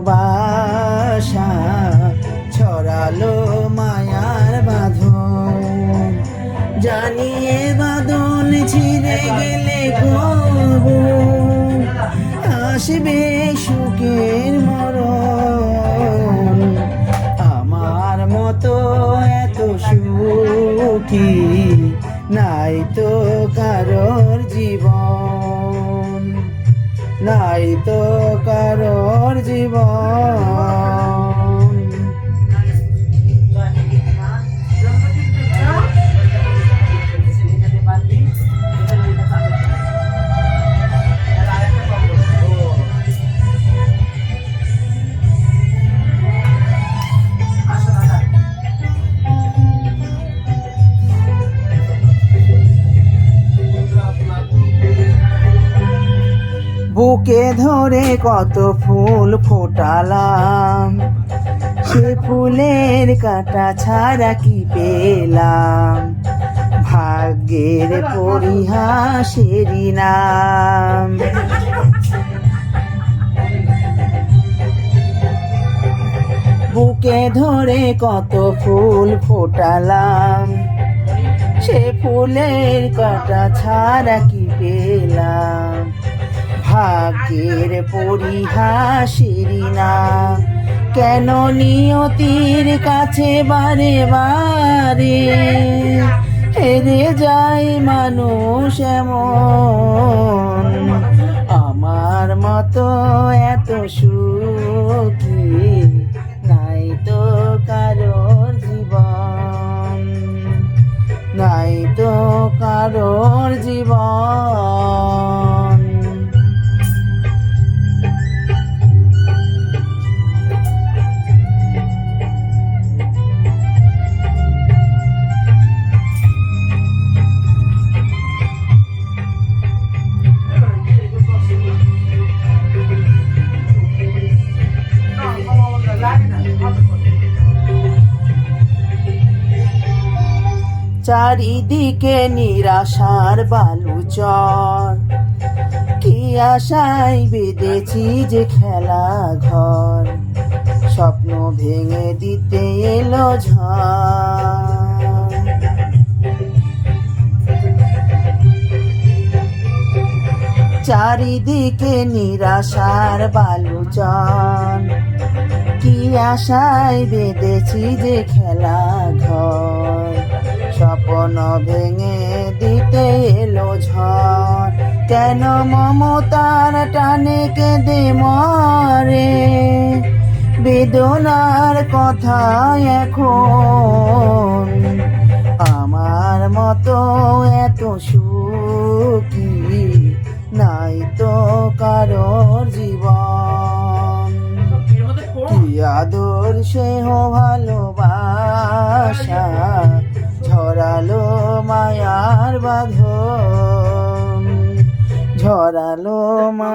বাসা ছড়ালো মায়ার বাঁধন, জানিয়ে বাঁধন ছিঁড়ে গেলে কবু আসবে সুখের মরণ। আমার মতো এত সুখী নাই তো কারোর জীবন, নাই তো কারোর জীবন। বুকে ধরে কত ফুল ফোটালাম, সে ফুলের কাঁটা ছাড়া কি পেলাম, ভাগ্যের পরিহাসেরই নাম। বুকে ধরে কত ফুল ফোটালাম, সে ফুলের কাঁটা ছাড়া কি পেলাম, ভাগ্যের পরিহাসেরই নাম। কেন নিয়তির কাছে বারে বারে হেরে যায় মানুষ এমন, আমার মতো এত সুখী নাই তো কারোর জীবন, নাই তো কারোর জীবন। চারিদিকে নিরাশার বালুচর, কি আশায় বেঁধেছি যে খেলা ঘর, স্বপ্ন ভেঙে দিতে এলো ঝড়। চারিদিকে নিরাশার বালুচর, কি আশায় বেঁধেছি যে খেলা ঘর, স্বপ্ন ভেঙে দিতে এলো ঝড়। কেন মমতার টানে কেঁদে মরে, বেদনার কথা এখন, আমার মতো এত সুখী নাই তো কারোর জীবন। কি আদর স্নেহ ভালোবাসা ঝরালো মায়ার বাঁধন, ঝরালো মায়া।